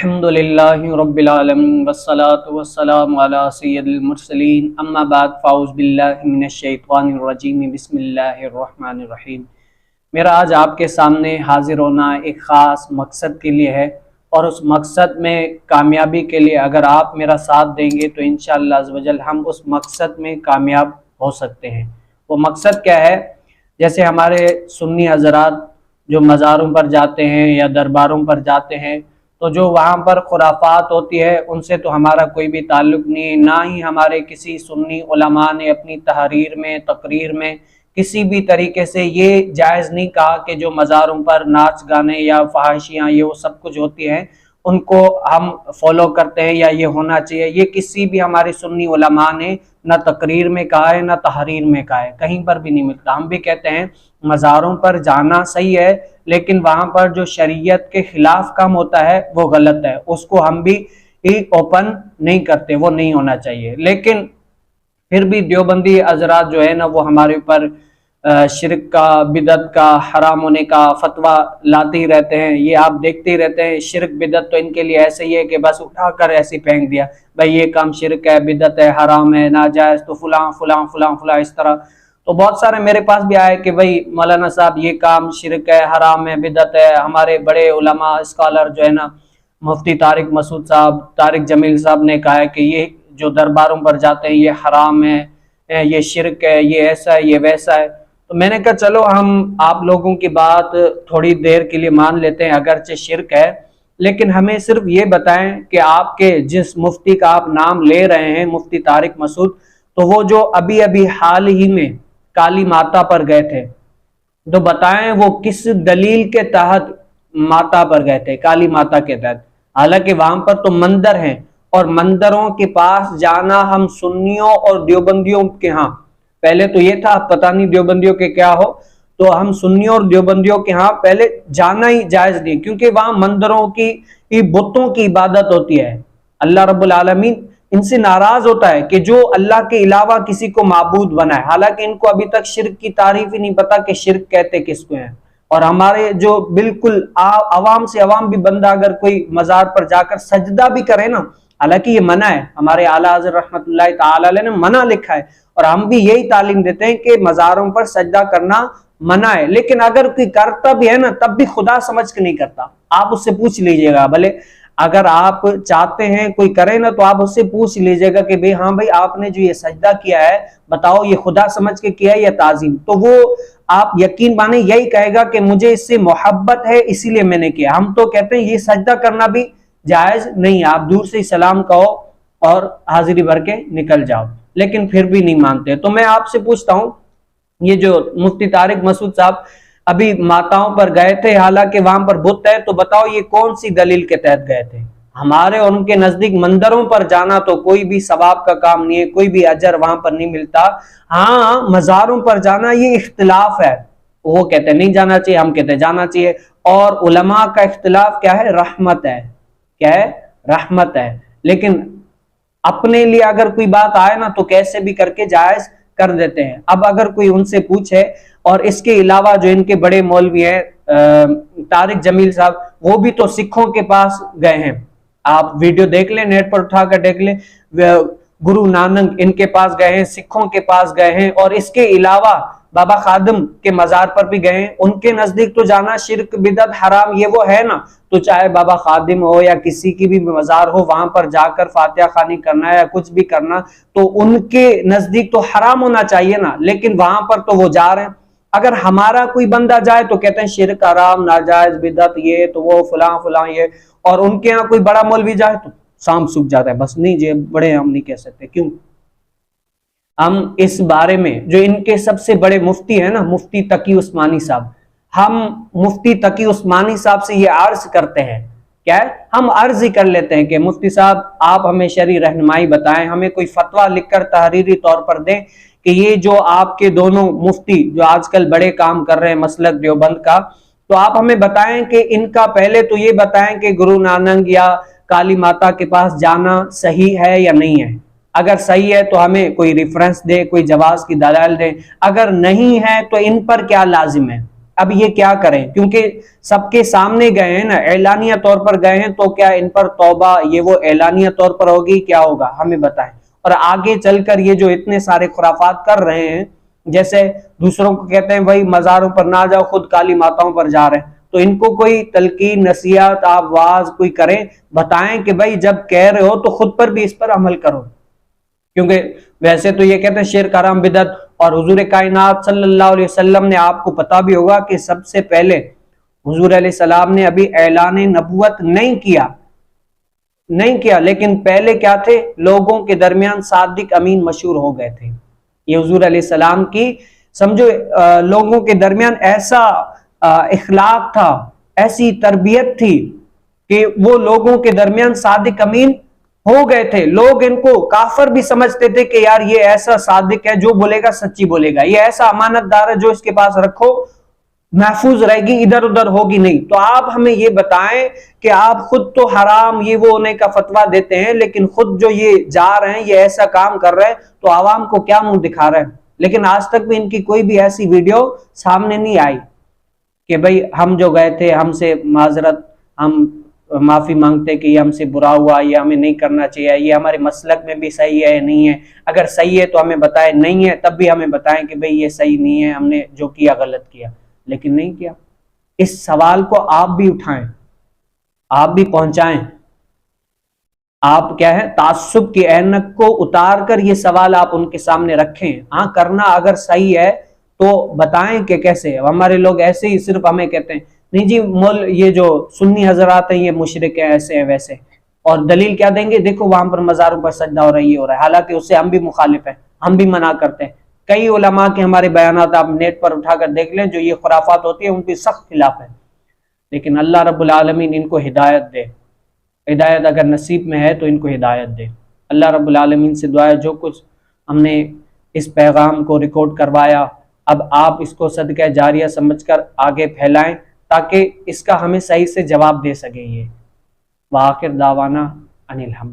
الحمدللہ رب العالمین والصلاة والسلام علی سید المرسلین اما بعد فاعوذ باللہ من الشیطان الرجیم بسم اللہ الرحمن الرحیم۔ میرا آج آپ کے سامنے حاضر ہونا ایک خاص مقصد کے لیے ہے، اور اس مقصد میں کامیابی کے لیے اگر آپ میرا ساتھ دیں گے تو انشاءاللہ عزوجل ہم اس مقصد میں کامیاب ہو سکتے ہیں۔ وہ مقصد کیا ہے؟ جیسے ہمارے سنی حضرات جو مزاروں پر جاتے ہیں یا درباروں پر جاتے ہیں تو جو وہاں پر خرافات ہوتی ہے ان سے تو ہمارا کوئی بھی تعلق نہیں، نہ ہی ہمارے کسی سنی علماء نے اپنی تحریر میں تقریر میں کسی بھی طریقے سے یہ جائز نہیں کہا کہ جو مزاروں پر ناچ گانے یا فحاشیاں یہ وہ سب کچھ ہوتی ہیں ان کو ہم فالو کرتے ہیں یا یہ ہونا چاہیے۔ یہ کسی بھی ہمارے سنی علماء نے نہ تقریر میں کہا ہے نہ تحریر میں کہا ہے، کہیں پر بھی نہیں ملتا۔ ہم بھی کہتے ہیں مزاروں پر جانا صحیح ہے، لیکن وہاں پر جو شریعت کے خلاف کام ہوتا ہے وہ غلط ہے، اس کو ہم بھی اوپن نہیں کرتے، وہ نہیں ہونا چاہیے۔ لیکن پھر بھی دیوبندی حضرات جو ہے نا وہ ہمارے اوپر شرک کا، بدعت کا، حرام ہونے کا فتویٰ لاتے ہی رہتے ہیں۔ یہ آپ دیکھتے ہی رہتے ہیں، شرک بدعت تو ان کے لیے ایسے ہی ہے کہ بس اٹھا کر ایسے پھینک دیا، بھائی یہ کام شرک ہے، بدعت ہے، حرام ہے، ناجائز، تو فلاں فلاں فلاں فلاں اس طرح۔ تو بہت سارے میرے پاس بھی آئے کہ بھائی مولانا صاحب یہ کام شرک ہے، حرام ہے، بدعت ہے۔ ہمارے بڑے علماء اسکالر جو ہے نا مفتی طارق مسعود صاحب، طارق جمیل صاحب نے کہا ہے کہ یہ جو درباروں پر جاتے ہیں یہ حرام ہے، یہ شرک ہے، یہ ایسا ہے، یہ ویسا ہے۔ تو میں نے کہا چلو ہم آپ لوگوں کی بات تھوڑی دیر کے لیے مان لیتے ہیں، اگرچہ شرک ہے لیکن ہمیں صرف یہ بتائیں کہ آپ کے جس مفتی کا آپ نام لے رہے ہیں مفتی طارق مسعود، تو وہ جو ابھی حال ہی میں کالی ماتا پر گئے تھے تو بتائیں وہ کس دلیل کے تحت ماتا پر گئے تھے، کالی ماتا کے تحت؟ حالانکہ وہاں پر تو مندر ہیں، اور مندروں کے پاس جانا ہم سنیوں اور دیوبندیوں کے ہاں، پہلے تو یہ تھا پتہ نہیں دیوبندیوں کے کیا ہو، تو ہم سنیوں اور دیوبندیوں کے ہاں پہلے جانا ہی جائز نہیں، کیونکہ وہاں مندروں کی بتوں کی عبادت ہوتی ہے۔ اللہ رب العالمین ان سے ناراض ہوتا ہے کہ جو اللہ کے علاوہ کسی کو معبود بنائے، حالانکہ ان کو ابھی تک شرک کی تعریف ہی نہیں پتا کہ شرک کہتے کس کو ہیں۔ اور ہمارے جو بالکل عوام سے عوام بھی بندہ اگر کوئی مزار پر جا کر سجدہ بھی کرے نا، حالانکہ یہ منع ہے، ہمارے اعلیٰ حضرت رحمت اللہ تعالی علیہ نے منع لکھا ہے، اور ہم بھی یہی تعلیم دیتے ہیں کہ مزاروں پر سجدہ کرنا منع ہے، لیکن اگر کوئی کرتا بھی ہے نا تب بھی خدا سمجھ کے نہیں کرتا۔ آپ اس سے پوچھ لیجئے گا، بھلے اگر آپ چاہتے ہیں کوئی کرے نا تو آپ اس سے پوچھ لیجئے گا کہ ہاں بھائی آپ نے جو یہ سجدہ کیا ہے بتاؤ یہ خدا سمجھ کے کیا ہے یا تعظیم؟ تو وہ آپ یقین مانیں یہی کہے گا کہ مجھے اس سے محبت ہے اسی لیے میں نے کیا۔ ہم تو کہتے ہیں یہ سجدہ کرنا بھی جائز نہیں ہے، آپ دور سے ہی سلام کہو اور حاضری بھر کے نکل جاؤ، لیکن پھر بھی نہیں مانتے۔ تو میں آپ سے پوچھتا ہوں، یہ جو مفتی طارق مسعود صاحب ابھی ماتاؤں پر گئے تھے حالانکہ وہاں پر بت ہے، تو بتاؤ یہ کون سی دلیل کے تحت گئے تھے؟ ہمارے اور ان کے نزدیک مندروں پر جانا تو کوئی بھی ثواب کا کام نہیں ہے، کوئی بھی اجر وہاں پر نہیں ملتا۔ ہاں مزاروں پر جانا یہ اختلاف ہے، وہ کہتے ہیں نہیں جانا چاہیے، ہم کہتے ہیں جانا چاہیے، اور علماء کا اختلاف کیا ہے؟ رحمت ہے، کیا ہے؟ رحمت ہے۔ لیکن اپنے لیے اگر کوئی بات آئے نا تو کیسے بھی کر کے جائز کر دیتے ہیں۔ اب اگر کوئی ان سے پوچھے، اور اس کے علاوہ جو ان کے بڑے مولوی ہیں طارق جمیل صاحب، وہ بھی تو سکھوں کے پاس گئے ہیں، آپ ویڈیو دیکھ لیں، نیٹ پر اٹھا کر دیکھ لیں، گرو نانک ان کے پاس گئے ہیں، سکھوں کے پاس گئے ہیں، اور اس کے علاوہ بابا خادم کے مزار پر بھی گئے ہیں۔ ان کے نزدیک تو جانا شرک بدعت حرام یہ وہ ہے نا، تو چاہے بابا خادم ہو یا کسی کی بھی مزار ہو، وہاں پر جا کر فاتحہ خوانی کرنا ہے یا کچھ بھی کرنا تو ان کے نزدیک تو حرام ہونا چاہیے نا، لیکن وہاں پر تو وہ جا رہے ہیں۔ اگر ہمارا کوئی بندہ جائے تو کہتے ہیں شرک حرام، ناجائز، بدعت، یہ تو وہ فلاں فلاں یہ، اور ان کے ہاں کوئی بڑا مولوی جائے تو سام سوکھ جاتا ہے، بس نہیں جی بڑے ہم نہیں کہہ سکتے۔ کیوں؟ ہم اس بارے میں جو ان کے سب سے بڑے مفتی ہیں نا مفتی تقی عثمانی صاحب، ہم مفتی تقی عثمانی صاحب سے یہ عرض کرتے ہیں، کیا ہے؟ ہم عرض ہی کر لیتے ہیں کہ مفتی صاحب آپ ہمیں شرعی رہنمائی بتائیں، ہمیں کوئی فتویٰ لکھ کر تحریری طور پر دیں کہ یہ جو آپ کے دونوں مفتی جو آج کل بڑے کام کر رہے ہیں مسلک دیوبند کا، تو آپ ہمیں بتائیں کہ ان کا پہلے تو یہ بتائیں کہ گرو نانک یا کالی ماتا کے پاس جانا صحیح ہے یا نہیں ہے۔ اگر صحیح ہے تو ہمیں کوئی ریفرنس دے، کوئی جواز کی دلائل دے، اگر نہیں ہے تو ان پر کیا لازم ہے۔ اب یہ کیا کریں؟ کیونکہ سب کے سامنے گئے ہیں نا، اعلانیہ طور پر گئے ہیں، تو کیا ان پر توبہ یہ وہ اعلانیہ طور پر ہوگی؟ کیا ہوگا ہمیں بتائیں۔ اور آگے چل کر یہ جو اتنے سارے خرافات کر رہے ہیں، جیسے دوسروں کو کہتے ہیں بھائی مزاروں پر نہ جاؤ، خود کالی ماتاؤں پر جا رہے ہیں، تو ان کو کوئی تلقین نصیحت آپ واعظ کوئی کریں، بتائیں کہ بھائی جب کہہ رہے ہو تو خود پر بھی اس پر عمل کرو۔ کیونکہ ویسے تو یہ کہتے ہیں شرک حرام بدعت، اور حضور کائنات صلی اللہ علیہ وسلم نے، آپ کو پتا بھی ہوگا کہ سب سے پہلے حضور علیہ السلام نے ابھی اعلان نبوت نہیں کیا، لیکن پہلے کیا تھے؟ لوگوں کے درمیان صادق امین مشہور ہو گئے تھے۔ یہ حضور علیہ السلام کی سمجھو لوگوں کے درمیان ایسا اخلاق تھا، ایسی تربیت تھی کہ وہ لوگوں کے درمیان صادق امین ہو گئے تھے۔ لوگ ان کو کافر بھی سمجھتے تھے کہ یار یہ ایسا صادق ہے، جو بولے گا سچی بولے گا، یہ ایسا امانت دار ہے، جو اس کے پاس رکھو محفوظ رہے گی، ادھر ادھر ہوگی نہیں۔ تو آپ ہمیں یہ بتائیں کہ آپ خود تو حرام یہ وہ ہونے کا فتویٰ دیتے ہیں، لیکن خود جو یہ جا رہے ہیں، یہ ایسا کام کر رہے ہیں، تو عوام کو کیا منہ دکھا رہے ہیں؟ لیکن آج تک بھی ان کی کوئی بھی ایسی ویڈیو سامنے نہیں آئی کہ بھئی ہم جو گئے تھے، ہم سے معذرت، ہم معافی مانگتے کہ یہ ہم سے برا ہوا، یہ ہمیں نہیں کرنا چاہیے، یہ ہمارے مسلک میں بھی صحیح ہے نہیں ہے، اگر صحیح ہے تو ہمیں بتائیں، نہیں ہے تب بھی ہمیں بتائیں کہ بھئی یہ صحیح نہیں ہے، ہم نے جو کیا غلط کیا، لیکن نہیں کیا۔ اس سوال کو آپ بھی اٹھائیں، آپ بھی پہنچائیں، آپ کیا ہے تعصب کی اینک کو اتار کر یہ سوال آپ ان کے سامنے رکھیں۔ ہاں کرنا اگر صحیح ہے تو بتائیں کہ کیسے۔ ہمارے لوگ ایسے ہی صرف ہمیں کہتے ہیں نہیں جی یہ جو سنی حضرات ہیں یہ مشرک ہیں، ایسے ہیں ویسے، اور دلیل کیا دیں گے؟ دیکھو وہاں پر مزاروں پر سجدہ ہو رہا ہے، یہ ہو رہا ہے، حالانکہ اس سے ہم بھی مخالف ہیں، ہم بھی منع کرتے ہیں۔ کئی علماء کے ہمارے بیانات آپ نیٹ پر اٹھا کر دیکھ لیں، جو یہ خرافات ہوتی ہیں ان کی سخت خلاف ہے، لیکن اللہ رب العالمین ان کو ہدایت دے، ہدایت اگر نصیب میں ہے تو ان کو ہدایت دے۔ اللہ رب العالمین سے دعا ہے جو کچھ ہم نے اس پیغام کو ریکارڈ کروایا، اب آپ اس کو صدقہ جاریہ سمجھ کر آگے پھیلائیں تاکہ اس کا ہمیں صحیح سے جواب دے سکیں۔ یہ وآخر دعوانا ان الحمد